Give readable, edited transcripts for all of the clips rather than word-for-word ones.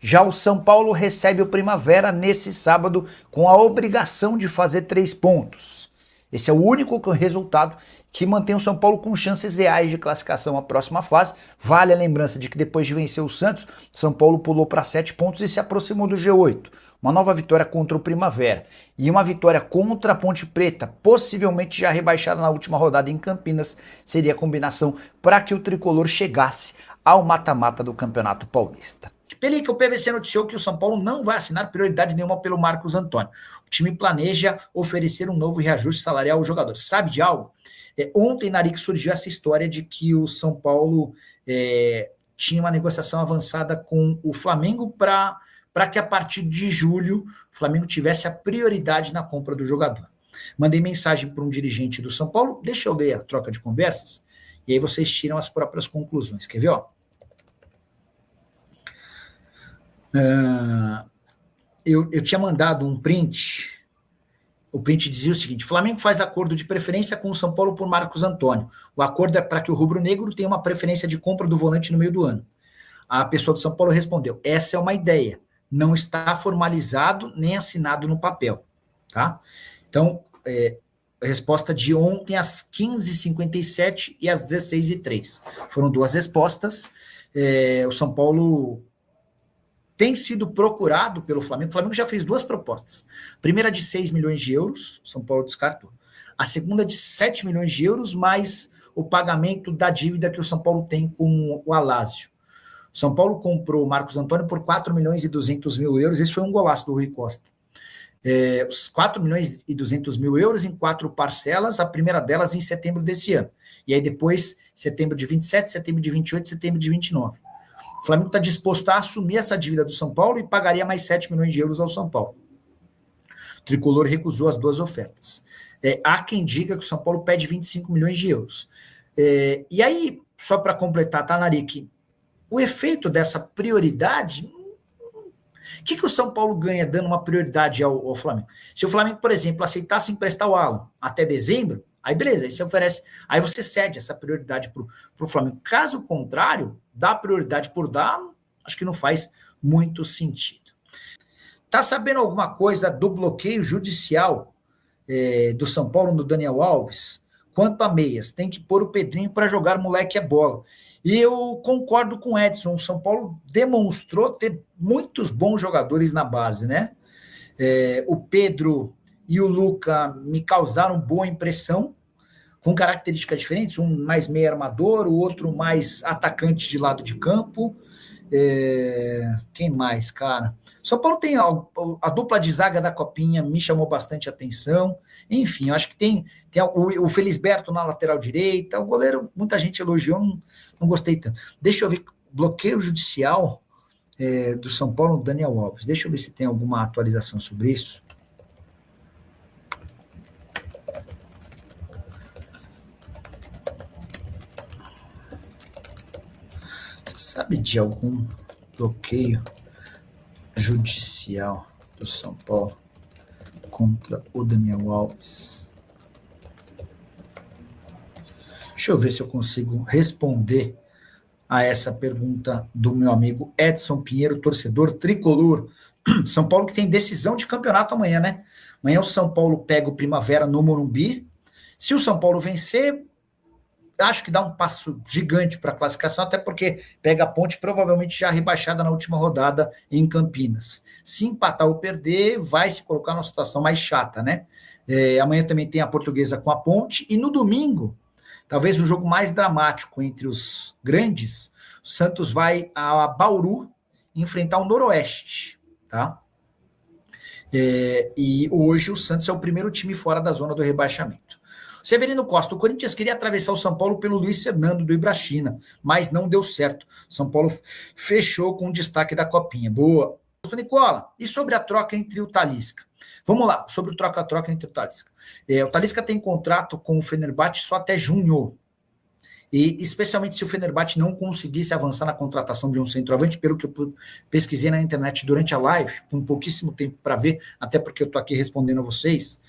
Já o São Paulo recebe o Primavera nesse sábado com a obrigação de fazer 3 pontos. Esse é o único resultado que mantém o São Paulo com chances reais de classificação à próxima fase. Vale a lembrança de que depois de vencer o Santos, São Paulo pulou para 7 pontos e se aproximou do G8. Uma nova vitória contra o Primavera e uma vitória contra a Ponte Preta, possivelmente já rebaixada na última rodada em Campinas, seria a combinação para que o tricolor chegasse ao mata-mata do Campeonato Paulista. Pelica, o PVC noticiou que o São Paulo não vai assinar prioridade nenhuma pelo Marcos Antônio. O time planeja oferecer um novo reajuste salarial ao jogador. Sabe de algo? Ontem, Naric, surgiu essa história de que o São Paulo tinha uma negociação avançada com o Flamengo para que a partir de julho o Flamengo tivesse a prioridade na compra do jogador. Mandei mensagem para um dirigente do São Paulo, deixa eu ler a troca de conversas, e aí vocês tiram as próprias conclusões. Quer ver? Ó? Eu tinha mandado um print. O print dizia o seguinte: Flamengo faz acordo de preferência com o São Paulo por Marcos Antônio. O acordo é para que o rubro-negro tenha uma preferência de compra do volante no meio do ano. A pessoa do São Paulo respondeu: essa é uma ideia, não está formalizado nem assinado no papel. Tá? Então, a resposta de ontem às 15h57 e às 16h03. Foram 2 respostas. O São Paulo tem sido procurado pelo Flamengo. O Flamengo já fez 2 propostas. A primeira de 6 milhões de euros, o São Paulo descartou. A segunda de 7 milhões de euros, mais o pagamento da dívida que o São Paulo tem com o Alásio. O São Paulo comprou o Marcos Antônio por 4 milhões e 200 mil euros. Esse foi um golaço do Rui Costa. Os 4 milhões e 200 mil euros em 4 parcelas, a primeira delas em setembro desse ano. E aí depois, setembro de 27, setembro de 28, setembro de 29. O Flamengo está disposto a assumir essa dívida do São Paulo e pagaria mais 7 milhões de euros ao São Paulo. O Tricolor recusou as 2 ofertas. Há quem diga que o São Paulo pede 25 milhões de euros. E aí, só para completar, tá, Naric? O efeito dessa prioridade, o que o São Paulo ganha dando uma prioridade ao Flamengo? Se o Flamengo, por exemplo, aceitasse emprestar o Alan até dezembro, aí beleza, aí você oferece, aí você cede essa prioridade para o Flamengo. Caso contrário, dar prioridade por dar, acho que não faz muito sentido. Tá sabendo alguma coisa do bloqueio judicial do São Paulo no Daniel Alves? Quanto a meias, tem que pôr o Pedrinho para jogar moleque é bola. E eu concordo com o Edson, o São Paulo demonstrou ter muitos bons jogadores na base, né? O Pedro e o Luca me causaram boa impressão, com características diferentes, um mais meio armador, o outro mais atacante de lado de campo. Quem mais, cara? São Paulo tem a dupla de zaga da Copinha, me chamou bastante atenção. Enfim, eu acho que tem o Felisberto na lateral direita, o goleiro, muita gente elogiou, não gostei tanto. Deixa eu ver, bloqueio judicial do São Paulo no Daniel Alves. Deixa eu ver se tem alguma atualização sobre isso. Sabe de algum bloqueio judicial do São Paulo contra o Daniel Alves? Deixa eu ver se eu consigo responder a essa pergunta do meu amigo Edson Pinheiro, torcedor tricolor. São Paulo que tem decisão de campeonato amanhã, né? Amanhã o São Paulo pega o Primavera no Morumbi. Se o São Paulo vencer, acho que dá um passo gigante para a classificação, até porque pega a Ponte provavelmente já rebaixada na última rodada em Campinas. Se empatar ou perder, vai se colocar numa situação mais chata, né? Amanhã também tem a Portuguesa com a Ponte, e no domingo, talvez o jogo mais dramático entre os grandes, o Santos vai a Bauru enfrentar o Noroeste, tá? E hoje o Santos é o primeiro time fora da zona do rebaixamento. Severino Costa, o Corinthians queria atravessar o São Paulo pelo Luiz Fernando do Ibrachina, mas não deu certo. São Paulo fechou com o destaque da Copinha. Boa. Nicola, e sobre a troca entre o Talisca? Vamos lá, sobre o troca-troca entre o Talisca. O Talisca tem contrato com o Fenerbahçe só até junho. E especialmente se o Fenerbahçe não conseguisse avançar na contratação de um centroavante, pelo que eu pesquisei na internet durante a live, com pouquíssimo tempo para ver, até porque eu estou aqui respondendo a vocês,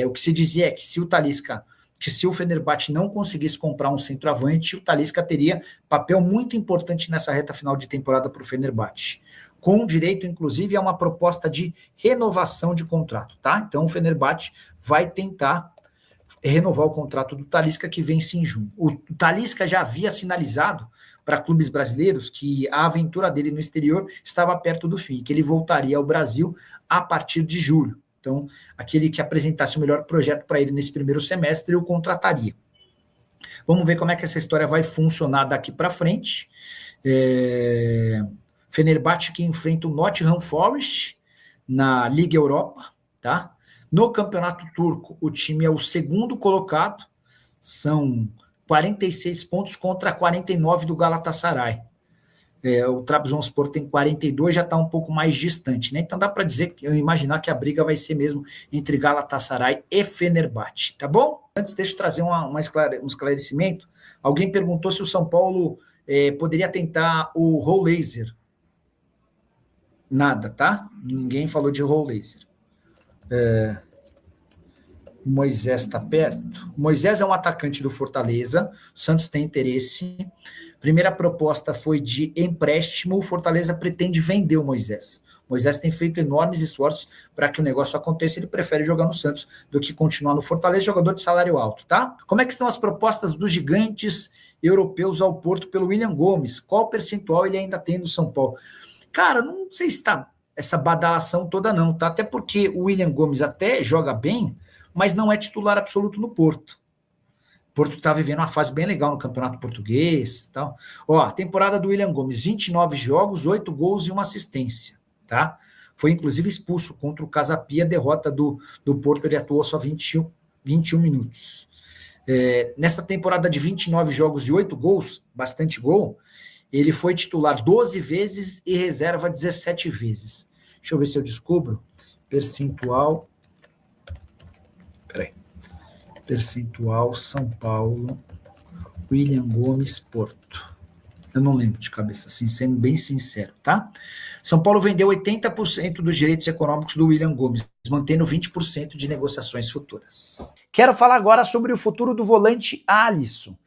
o que se dizia é que se o Fenerbahçe não conseguisse comprar um centroavante, o Talisca teria papel muito importante nessa reta final de temporada para o Fenerbahçe. com direito, inclusive, a uma proposta de renovação de contrato, tá? Então, o Fenerbahçe vai tentar renovar o contrato do Talisca, que vence em junho. O Talisca já havia sinalizado para clubes brasileiros que a aventura dele no exterior estava perto do fim, que ele voltaria ao Brasil a partir de julho. Então, aquele que apresentasse o melhor projeto para ele nesse primeiro semestre, o contrataria. Vamos ver como é que essa história vai funcionar daqui para frente. Fenerbahçe que enfrenta o Nottingham Forest na Liga Europa, tá? No campeonato turco, o time é o segundo colocado, são 46 pontos contra 49 do Galatasaray. O Trabzonspor tem 42, já está um pouco mais distante, né? Então dá para dizer, eu imaginar que a briga vai ser mesmo entre Galatasaray e Fenerbahçe, tá bom? Antes, deixa eu trazer um esclarecimento. Alguém perguntou se o São Paulo poderia tentar o Raul Laser. Nada, tá? Ninguém falou de Raul Laser. Moisés está perto. Moisés é um atacante do Fortaleza. O Santos tem interesse. Primeira proposta foi de empréstimo. O Fortaleza pretende vender o Moisés. O Moisés tem feito enormes esforços para que o negócio aconteça. Ele prefere jogar no Santos do que continuar no Fortaleza, jogador de salário alto, tá? Como é que estão as propostas dos gigantes europeus ao Porto pelo William Gomes? Qual percentual ele ainda tem no São Paulo? Cara, não sei se está essa badalação toda não, tá? Até porque o William Gomes até joga bem, mas não é titular absoluto no Porto. O Porto está vivendo uma fase bem legal no Campeonato Português. Tal. Ó, temporada do William Gomes, 29 jogos, 8 gols e 1 assistência. Tá? Foi inclusive expulso contra o Casapia, derrota do Porto, ele atuou só 21 minutos. Nessa temporada de 29 jogos e 8 gols, bastante gol, ele foi titular 12 vezes e reserva 17 vezes. Deixa eu ver se eu descubro. Percentual São Paulo, William Gomes, Porto. Eu não lembro de cabeça, assim, sendo bem sincero, tá? São Paulo vendeu 80% dos direitos econômicos do William Gomes, mantendo 20% de negociações futuras. Quero falar agora sobre o futuro do volante Alisson,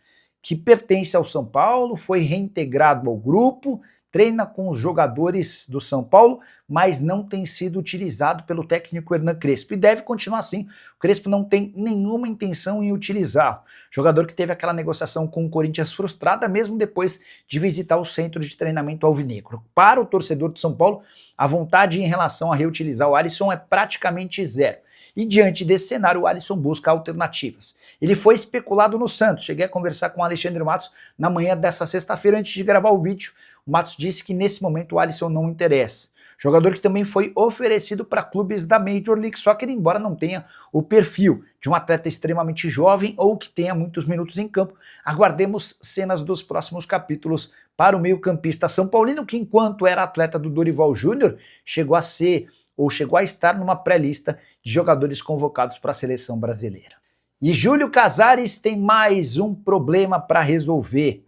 que pertence ao São Paulo, foi reintegrado ao grupo, treina com os jogadores do São Paulo, mas não tem sido utilizado pelo técnico Hernan Crespo. E deve continuar assim. O Crespo não tem nenhuma intenção em utilizá-lo. Jogador que teve aquela negociação com o Corinthians frustrada, mesmo depois de visitar o centro de treinamento alvinegro. Para o torcedor do São Paulo, a vontade em relação a reutilizar o Alisson é praticamente zero. E diante desse cenário, o Alisson busca alternativas. Ele foi especulado no Santos. Cheguei a conversar com o Alexandre Matos na manhã dessa sexta-feira, antes de gravar o vídeo. O Matos disse que nesse momento o Alisson não interessa. Jogador que também foi oferecido para clubes da Major League Soccer, embora não tenha o perfil de um atleta extremamente jovem ou que tenha muitos minutos em campo. Aguardemos cenas dos próximos capítulos para o meio-campista são paulino, que enquanto era atleta do Dorival Júnior, chegou a estar numa pré-lista de jogadores convocados para a seleção brasileira. E Júlio Casares tem mais um problema para resolver.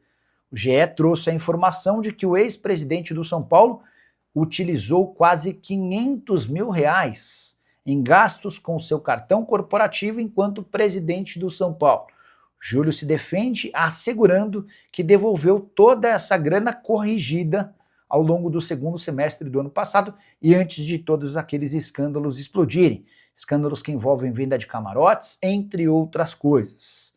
O GE trouxe a informação de que o ex-presidente do São Paulo utilizou quase R$500 mil em gastos com seu cartão corporativo enquanto presidente do São Paulo. Júlio se defende assegurando que devolveu toda essa grana corrigida ao longo do segundo semestre do ano passado e antes de todos aqueles escândalos explodirem. Escândalos que envolvem venda de camarotes, entre outras coisas.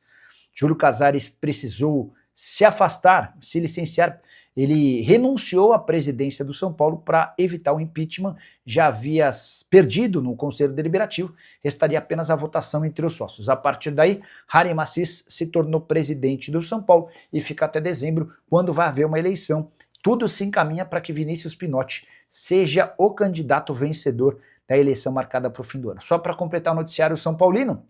Júlio Casares precisou se afastar, se licenciar. Ele renunciou à presidência do São Paulo para evitar o impeachment, já havia perdido no Conselho Deliberativo, restaria apenas a votação entre os sócios. A partir daí, Harry Massis se tornou presidente do São Paulo e fica até dezembro, quando vai haver uma eleição. Tudo se encaminha para que Vinícius Pinotti seja o candidato vencedor da eleição marcada para o fim do ano. Só para completar o noticiário São Paulino,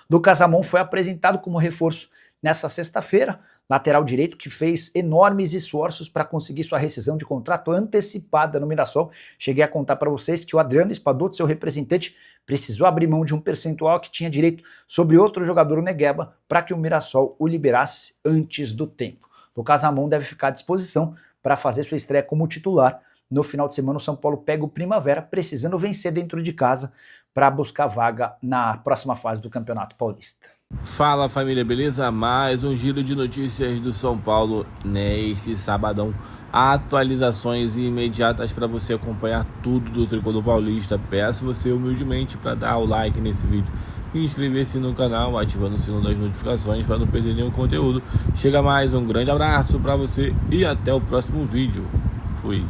Lucas Ramon foi apresentado como reforço nessa sexta-feira, lateral direito que fez enormes esforços para conseguir sua rescisão de contrato antecipada no Mirassol. Cheguei a contar para vocês que o Adriano Espadoto, seu representante, precisou abrir mão de um percentual que tinha direito sobre outro jogador, o Negueba, para que o Mirassol o liberasse antes do tempo. Lucas Ramon deve ficar à disposição para fazer sua estreia como titular. No final de semana, o São Paulo pega o Primavera, precisando vencer dentro de casa para buscar vaga na próxima fase do Campeonato Paulista. Fala família, beleza? Mais um giro de notícias do São Paulo neste sabadão. atualizações imediatas para você acompanhar tudo do Tricolor Paulista. Peço você humildemente para dar o like nesse vídeo e inscrever-se no canal, ativando o sino das notificações para não perder nenhum conteúdo. Chega mais, um grande abraço para você e até o próximo vídeo. Fui.